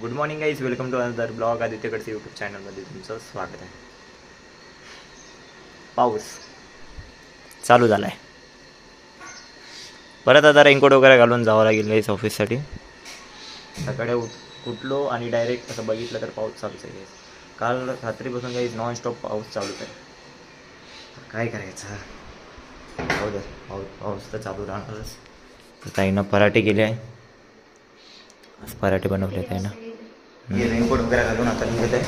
Good morning guys, welcome to another blog. आदित्यकडचे YouTube चॅनलमध्ये तुमचं स्वागत आहे. पाऊस चालू झाला आहे परत. आता रेनकोट वगैरे घालून जावं लागेल गाईज ऑफिससाठी. सकाळी उठलो आणि डायरेक्ट असं बघितलं तर पाऊस चालूच आहे गाईज. काल रात्रीपासून गाईज नॉनस्टॉप पाऊस चालूच आहे. काय करायचं, पाऊस पाऊस पाऊस तर चालू राहणारच. तर ताईनं पराठे केले आहे, आज पराठे बनवले ताईनं. रेनकोट वगैरे घालून आता निघत आहे.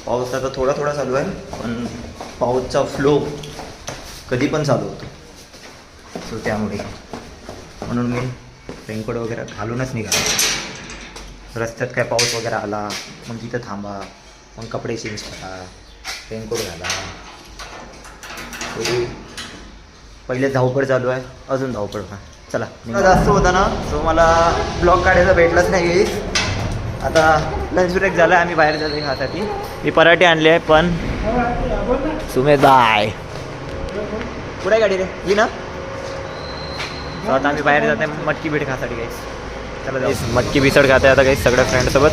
पाऊस आता थोडा थोडा चालू आहे, पण पाऊसचा फ्लो कधी पण चालू होतो. सो त्यामुळे म्हणून मी रेनकोट वगैरे घालूनच निघालो. रस्त्यात काय पाऊस वगैरे आला मग तिथं थांबा, मग कपडे चेंज करा, रेनकोट घाला. पहिले धावपळ चालू आहे, अजून धावपळ का. चला, जास्त होता ना, सो मला ब्लॉग काढायला भेटलाच नाही येईल. आता लंच ब्रेक झाला, आम्ही बाहेर जातो ह्यासाठी. मी पराठे आणले आहे, पण सुमेध बाय कुठे गाडी रे ही ना. तर आता आम्ही बाहेर जात आहे मटकी बीट खासाठी गाईस. चला जाऊ, मटकी बिसड खात आहे आता गाईस सगळ्या फ्रेंडसोबत.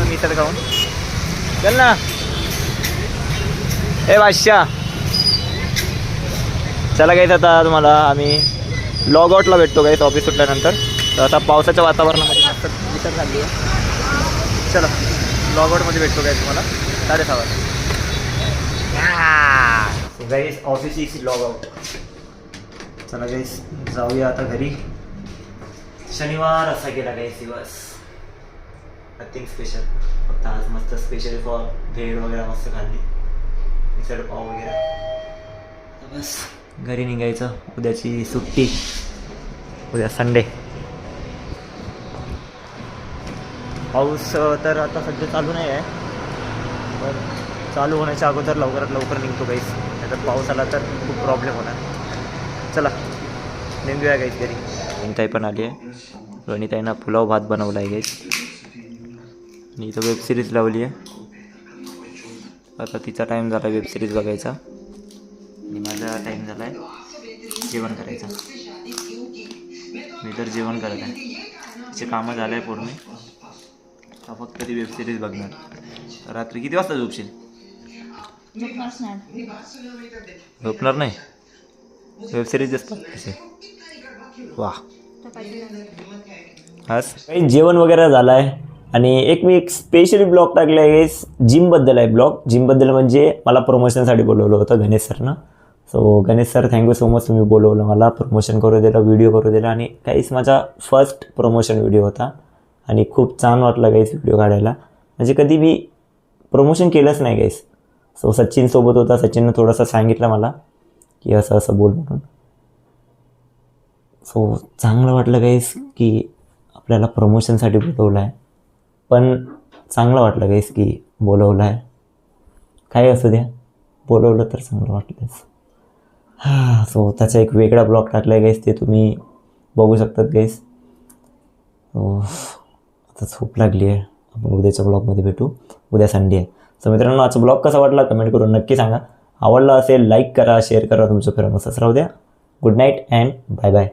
मिसळ खाऊन चल ना. ए बादशाह, चला गाईस आता तुम्हाला आम्ही लॉग आउटला भेटतो गाईस ऑफिस सुटल्यानंतर. तर आता पावसाच्या वातावरणामध्ये मस्त मिसळ झाली आहे. चला लॉग आउटमध्ये भेटतो गाईस तुम्हाला 6:30 वाजता. गाईस ऑफिस इज लॉग आउट. चला गाईस जाऊया आता घरी. शनिवार असा गेला गाईस दिवस. नथिंग स्पेशल, फक्त आज मस्त स्पेशल फॉर भेळ वगैरे मस्त खाल्ली, मिसळ पाव वगैरे. बस घरी निघायचं. उद्याची सुट्टी, उद्या संडे. पाऊस तर आता सध्या चालू नाही आहे, पण चालू होण्याच्या अगोदर लवकरात लवकर निघतो गाईस, नाहीतर पाऊस आला तर खूप प्रॉब्लेम होणार. चला निघूया गाईस घरी. वनिताई पण आली आहे. वनिताईनं पुलाव भात बनवला आहे गाईस, आणि इथं वेबसिरीज लावली आहे. आता तिचा टाईम झाला वेबसिरीज बघायचा, आणि माझा टाईम झाला आहे जेवण करायचा. मी तर जेवण करत आहे, तिचे कामं झालं आहे पूर्ण. आता फक्त ती वेबसिरीज बघणार. तर रात्री किती वाजता झोपशील? झोपणार नाही, वेबसिरीज असतात तसे. वा, आज जेवण वगैरे झालं आहे. आणि मी एक स्पेशली ब्लॉग टाकला आहे जिमबद्दल आहे. जिमबद्दल म्हणजे मला प्रमोशनसाठी बोलवलं होतं गणेश सरनं. So Ganesh sir, thank you so much, तुम्ही बोलवलं मला, प्रमोशन करू दिलं, व्हिडिओ करू दिला. आणि काहीच माझा फर्स्ट प्रमोशन व्हिडिओ होता, आणि खूप छान वाटलं काहीच व्हिडिओ काढायला. म्हणजे कधी मी प्रमोशन केलंच नाही काहीच. सो सचिनसोबत होता, सचिननं थोडंसं सांगितलं मला की असं असं बोल म्हणून. सो चांगलं वाटलं काहीच की आपल्याला प्रमोशनसाठी बोलवलं आहे, पण चांगलं वाटलं गाईस की बोलवलं आहे. काय असू द्या, बोलवलं तर चांगलं वाटलंच. सो त्याचा एक वेगळा ब्लॉग टाकला आहे गाईस, ते तुम्ही बघू शकतात गाईस. आता झोप लागली आहे. आपण उद्याच्या ब्लॉगमध्ये भेटू, उद्या संडे आहे. सो मित्रांनो, आजचा ब्लॉग कसा वाटला कमेंट करून नक्की सांगा. आवडला असेल लाईक करा, शेअर करा. तुमचं खरं असंच राहू द्या. Good night and bye bye.